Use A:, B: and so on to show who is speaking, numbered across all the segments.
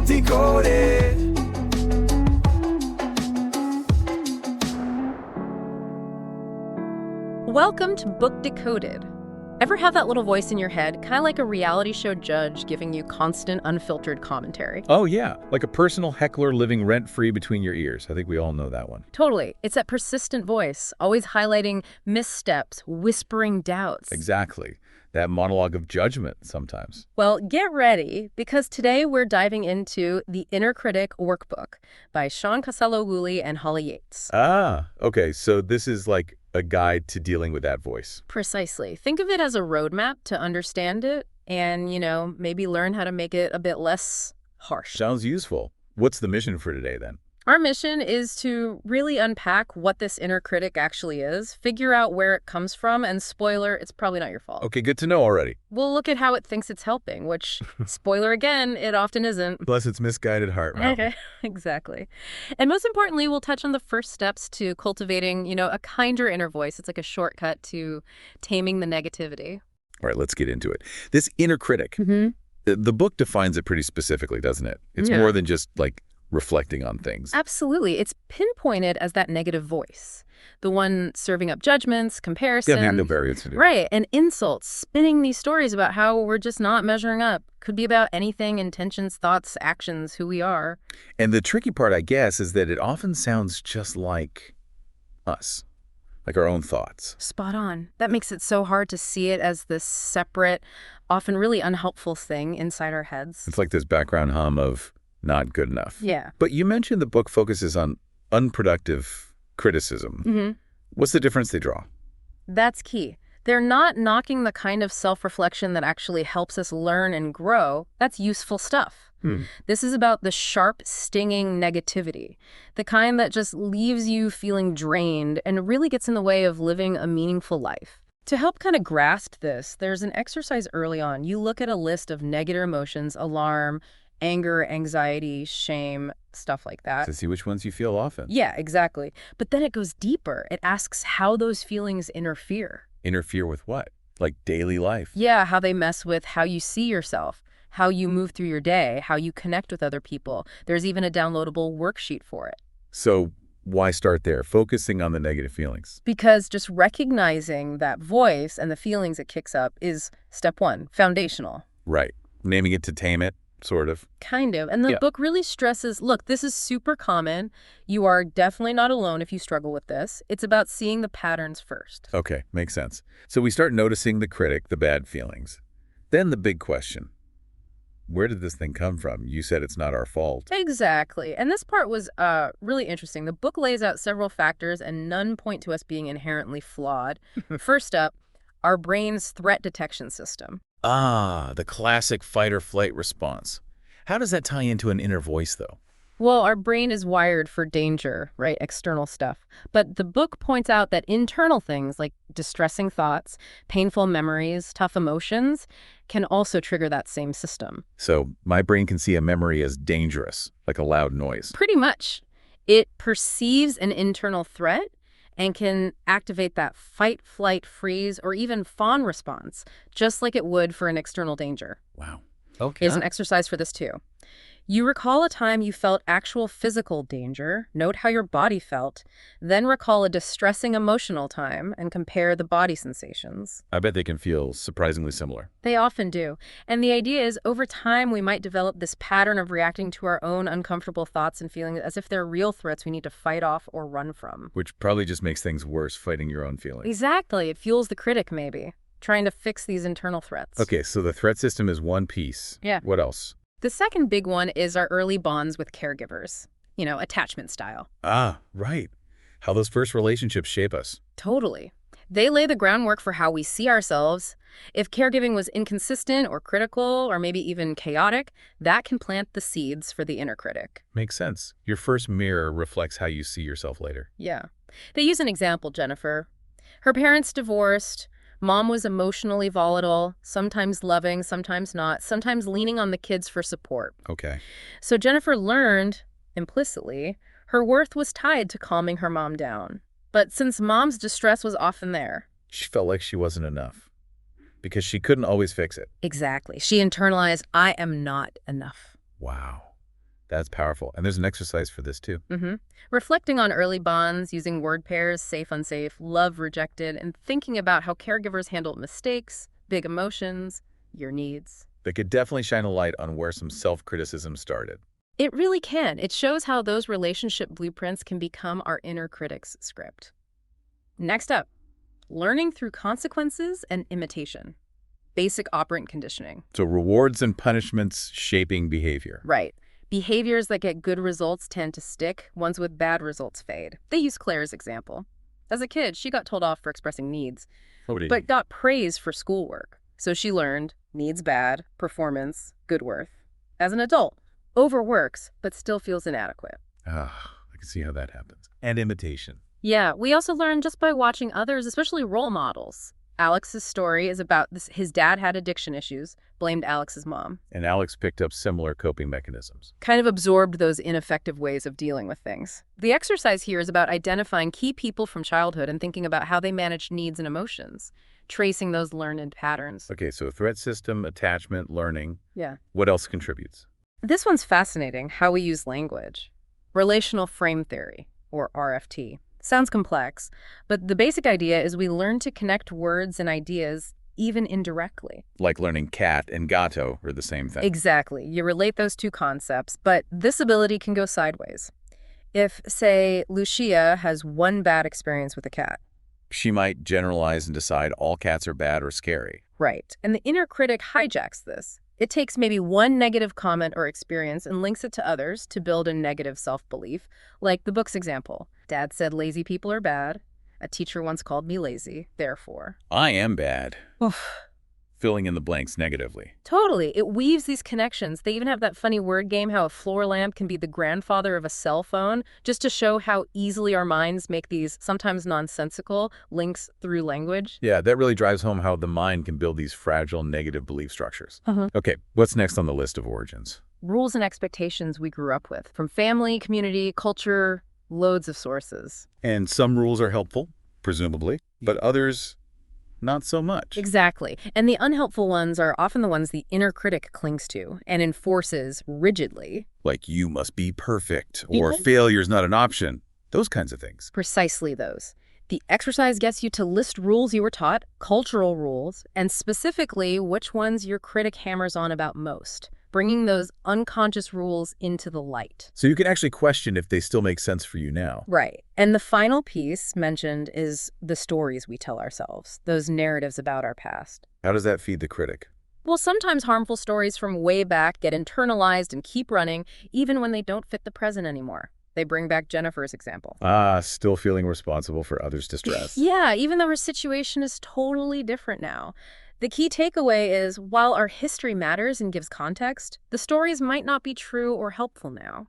A: Decoded.
B: Welcome to Book Decoded. Ever have that little voice in your head, kind of like a reality show judge giving you constant, unfiltered commentary?
C: Oh, yeah. Like a personal heckler living rent-free between your ears. I think we all know that one.
B: Totally. It's that persistent voice, always highlighting missteps, whispering doubts.
C: Exactly. That monologue of judgment sometimes.
B: Well, get ready, because today we're diving into the Inner Critic Workbook by Shawn, Costello, Whooley, and Yates.
C: Ah, okay. So this is like a guide to dealing with that voice.
B: Precisely. Think of it as a roadmap to understand it and, maybe learn how to make it a bit less harsh.
C: Sounds useful. What's the mission for today then?
B: Our mission is to really unpack what this inner critic actually is, figure out where it comes from, and spoiler, it's probably not your fault.
C: Okay, good to know already.
B: We'll look at how it thinks it's helping, which, spoiler again, it often isn't.
C: Bless its misguided heart. Wow.
B: Okay, exactly. And most importantly, we'll touch on the first steps to cultivating, a kinder inner voice. It's like a shortcut to taming the negativity.
C: All right, let's get into it. This inner critic, the book defines it pretty specifically, doesn't it? It's more than just like reflecting on things.
B: Absolutely. It's pinpointed as that negative voice, the one serving up judgments, comparisons.
C: Yeah, no variance to do.
B: Right, and insults, spinning these stories about how we're just not measuring up. Could be about anything, intentions, thoughts, actions, who we are.
C: And the tricky part, I guess, is that it often sounds just like us, like our own thoughts.
B: Spot on. That makes it so hard to see it as this separate, often really unhelpful thing inside our heads.
C: It's like this background hum of not good enough.
B: Yeah.
C: But you mentioned the book focuses on unproductive criticism. What's the difference they draw?
B: That's key. They're not knocking the kind of self-reflection that actually helps us learn and grow. That's useful stuff. This is about the sharp, stinging negativity, the kind that just leaves you feeling drained and really gets in the way of living a meaningful life. To help kind of grasp this, there's an exercise early on. You look at a list of negative emotions, alarm, anger, anxiety, shame, stuff like that.
C: To see which ones you feel often.
B: Yeah, exactly. But then it goes deeper. It asks how those feelings interfere.
C: Interfere with what? Like daily life?
B: Yeah, how they mess with how you see yourself, how you move through your day, how you connect with other people. There's even a downloadable worksheet for it.
C: So why start there, focusing on the negative feelings?
B: Because just recognizing that voice and the feelings it kicks up is step one, foundational.
C: Right. Naming it to tame it. Sort of.
B: Kind of. And the book really stresses, look, this is super common. You are definitely not alone if you struggle with this. It's about seeing the patterns first.
C: Okay, makes sense. So we start noticing the critic, the bad feelings. Then the big question. Where did this thing come from? You said it's not our fault.
B: Exactly. And this part was really interesting. The book lays out several factors, and none point to us being inherently flawed. First up, our brain's threat detection system.
C: Ah, the classic fight-or-flight response. How does that tie into an inner voice, though?
B: Well, our brain is wired for danger, right? External stuff. But the book points out that internal things like distressing thoughts, painful memories, tough emotions can also trigger that same system.
C: So my brain can see a memory as dangerous, like a loud noise.
B: Pretty much. It perceives an internal threat and can activate that fight, flight, freeze, or even fawn response, just like it would for an external danger.
C: Wow. Okay.
B: Here's an exercise for this too. You recall a time you felt actual physical danger, note how your body felt, then recall a distressing emotional time and compare the body sensations.
C: I bet they can feel surprisingly similar.
B: They often do. And the idea is over time we might develop this pattern of reacting to our own uncomfortable thoughts and feelings as if they're real threats we need to fight off or run from.
C: Which probably just makes things worse, fighting your own feelings.
B: Exactly. It fuels the critic maybe, trying to fix these internal threats.
C: Okay, so the threat system is one piece.
B: Yeah.
C: What else?
B: The second big one is our early bonds with caregivers, attachment style.
C: Ah, right. How those first relationships shape us.
B: Totally. They lay the groundwork for how we see ourselves. If caregiving was inconsistent or critical or maybe even chaotic, that can plant the seeds for the inner critic.
C: Makes sense. Your first mirror reflects how you see yourself later.
B: Yeah. They use an example, Jennifer. Her parents divorced. Mom was emotionally volatile, sometimes loving, sometimes not, sometimes leaning on the kids for support.
C: Okay.
B: So Jennifer learned, implicitly, her worth was tied to calming her mom down. But since mom's distress was often there,
C: She felt like she wasn't enough because she couldn't always fix it.
B: exactly, she internalized, I am not enough.
C: Wow. That's powerful. And there's an exercise for this too.
B: Reflecting on early bonds, using word pairs, safe, unsafe, love, rejected, and thinking about how caregivers handled mistakes, big emotions, your needs.
C: That could definitely shine a light on where some self-criticism started.
B: It really can. It shows how those relationship blueprints can become our inner critic's script. Next up, learning through consequences and imitation. Basic operant conditioning.
C: So rewards and punishments shaping behavior.
B: Right. Behaviors that get good results tend to stick, ones with bad results fade. They use Claire's example. As a kid, she got told off for expressing needs, but got praise for schoolwork. So she learned needs bad, performance, good worth. As an adult, overworks, but still feels inadequate.
C: Ah, I can see how that happens. And imitation.
B: Yeah, we also learn just by watching others, especially role models. Alex's story is about this. His dad had addiction issues, blamed Alex's mom.
C: And Alex picked up similar coping mechanisms.
B: Kind of absorbed those ineffective ways of dealing with things. The exercise here is about identifying key people from childhood and thinking about how they managed needs and emotions, tracing those learned patterns.
C: Okay, so threat system, attachment, learning.
B: Yeah.
C: What else contributes?
B: This one's fascinating, how we use language. Relational frame theory, or RFT. Sounds complex, but the basic idea is we learn to connect words and ideas even indirectly.
C: Like learning cat and gato are the same thing.
B: Exactly. You relate those two concepts, but this ability can go sideways. If, say, Lucia has one bad experience with a cat.
C: She might generalize and decide all cats are bad or scary.
B: Right. And the inner critic hijacks this. It takes maybe one negative comment or experience and links it to others to build a negative self-belief, like the book's example. Dad said lazy people are bad. A teacher once called me lazy, therefore.
C: I am bad.
B: Oof.
C: Filling in the blanks negatively.
B: Totally. It weaves these connections. They even have that funny word game, how a floor lamp can be the grandfather of a cell phone, just to show how easily our minds make these sometimes nonsensical links through language.
C: Yeah, that really drives home how the mind can build these fragile negative belief structures. Okay, what's next on the list of origins?
B: Rules and expectations we grew up with, from family, community, culture, loads of sources.
C: And some rules are helpful, presumably, but others not so much.
B: Exactly. And the unhelpful ones are often the ones the inner critic clings to and enforces rigidly.
C: Like you must be perfect, or failure's not an option. Those kinds of things.
B: Precisely those. The exercise gets you to list rules you were taught, cultural rules, and specifically which ones your critic hammers on about most, bringing those unconscious rules into the light.
C: So you can actually question if they still make sense for you now.
B: Right. And the final piece mentioned is the stories we tell ourselves, those narratives about our past.
C: How does that feed the critic?
B: Well, sometimes harmful stories from way back get internalized and keep running, even when they don't fit the present anymore. They bring back Jennifer's example.
C: Still feeling responsible for others' distress.
B: Yeah, even though her situation is totally different now. The key takeaway is, while our history matters and gives context, the stories might not be true or helpful now.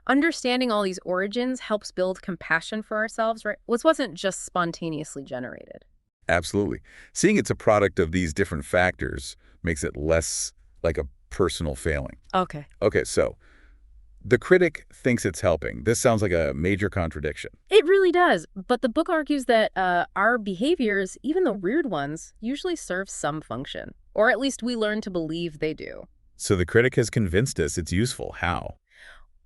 B: Understanding all these origins helps build compassion for ourselves, right? This wasn't just spontaneously generated.
C: Absolutely. Seeing it's a product of these different factors makes it less like a personal failing.
B: Okay.
C: Okay, so the critic thinks it's helping. This sounds like a major contradiction.
B: It really does. But the book argues that our behaviors, even the weird ones, usually serve some function. Or at least we learn to believe they do.
C: So the critic has convinced us it's useful. How?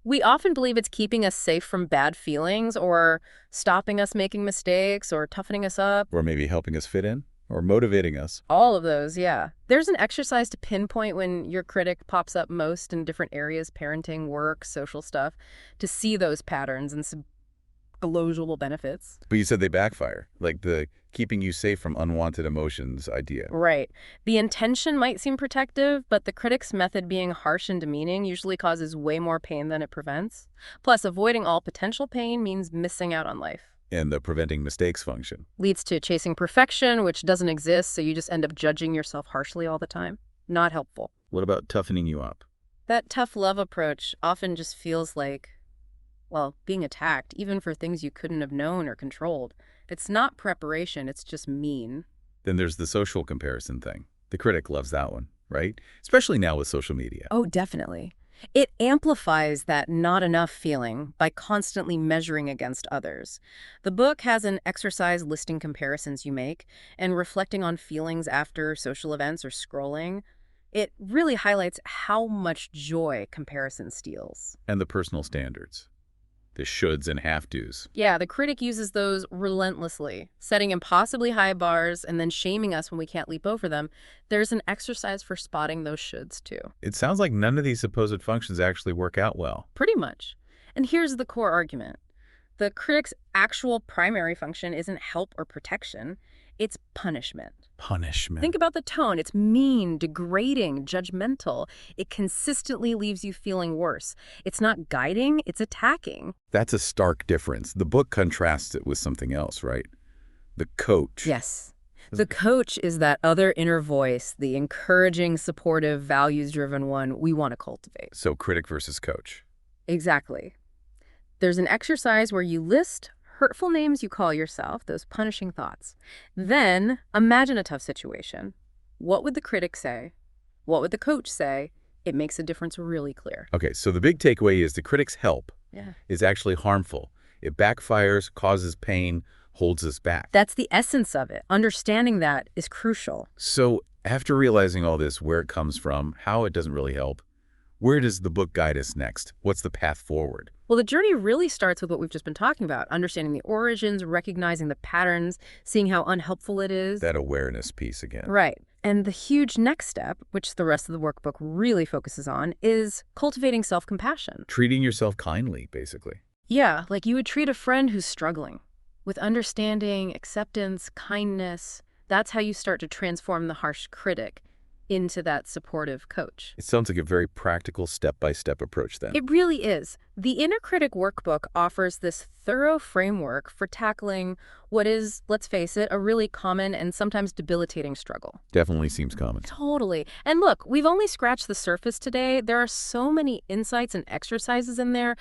B: We often believe it's keeping us safe from bad feelings, or stopping us making mistakes, or toughening us up.
C: Or maybe helping us fit in? Or motivating us?
B: All of those, yeah. There's an exercise to pinpoint when your critic pops up most in different areas, parenting, work, social stuff, to see those patterns and some global benefits.
C: But you said they backfire, like the keeping you safe from unwanted emotions idea.
B: Right. The intention might seem protective, but the critic's method being harsh and demeaning usually causes way more pain than it prevents. Plus, avoiding all potential pain means missing out on life.
C: And the preventing mistakes function.
B: Leads to chasing perfection, which doesn't exist, so you just end up judging yourself harshly all the time. Not helpful.
C: What about toughening you up?
B: That tough love approach often just feels like, well, being attacked, even for things you couldn't have known or controlled. It's not preparation, it's just mean.
C: Then there's the social comparison thing. The critic loves that one, right? Especially now with social media.
B: Oh, definitely. It amplifies that not enough feeling by constantly measuring against others. The book has an exercise listing comparisons you make and reflecting on feelings after social events or scrolling. It really highlights how much joy comparison steals.
C: And the personal standards, the shoulds and have-tos.
B: Yeah, the critic uses those relentlessly, setting impossibly high bars and then shaming us when we can't leap over them. There's an exercise for spotting those shoulds, too.
C: It sounds like none of these supposed functions actually work out well.
B: Pretty much. And here's the core argument. The critic's actual primary function isn't help or protection. It's punishment.
C: Punishment.
B: Think about the tone. It's mean, degrading, judgmental. It consistently leaves you feeling worse. It's not guiding, it's attacking.
C: That's a stark difference. The book contrasts it with something else, right? The coach.
B: Yes. The coach is that other inner voice, the encouraging, supportive, values-driven one we want to cultivate.
C: So critic versus coach.
B: Exactly. There's an exercise where you list hurtful names you call yourself, those punishing thoughts. Then imagine a tough situation. What would the critic say? What would the coach say? It makes a difference really clear.
C: Okay, so the big takeaway is the critic's help is actually harmful. It backfires, causes pain, holds us back.
B: That's the essence of it. Understanding that is crucial.
C: So after realizing all this, where it comes from, how it doesn't really help, where does the book guide us next? What's the path forward?
B: Well, the journey really starts with what we've just been talking about, understanding the origins, recognizing the patterns, seeing how unhelpful it is.
C: That awareness piece again.
B: Right. And the huge next step, which the rest of the workbook really focuses on, is cultivating self-compassion.
C: Treating yourself kindly, basically.
B: Yeah, like you would treat a friend who's struggling. With understanding, acceptance, kindness, that's how you start to transform the harsh critic into that supportive coach.
C: It sounds like a very practical step-by-step approach then.
B: It really is. The Inner Critic Workbook offers this thorough framework for tackling what is, let's face it, a really common and sometimes debilitating struggle.
C: Definitely seems common.
B: Totally. And look, we've only scratched the surface today. There are so many insights and exercises in there.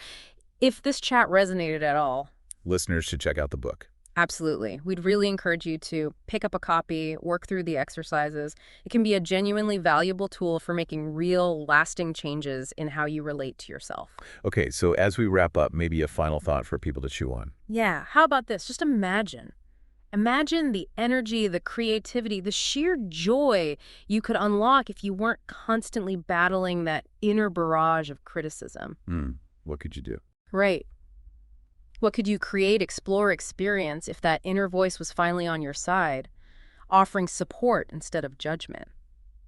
B: If this chat resonated at all,
C: Listeners should check out the book.
B: absolutely. We'd really encourage you to pick up a copy, work through the exercises. It can be a genuinely valuable tool for making real, lasting changes in how you relate to yourself.
C: Okay, so as we wrap up, maybe a final thought for people to chew on.
B: Yeah, how about this? Just imagine. Imagine the energy, the creativity, the sheer joy you could unlock if you weren't constantly battling that inner barrage of criticism.
C: What could you do?
B: Right. What could you create, explore, experience if that inner voice was finally on your side, offering support instead of judgment?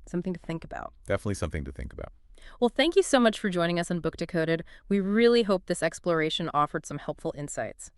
B: Something to think about.
C: Definitely something to think about.
B: Well, thank you so much for joining us on Book Decoded. We really hope this exploration offered some helpful insights.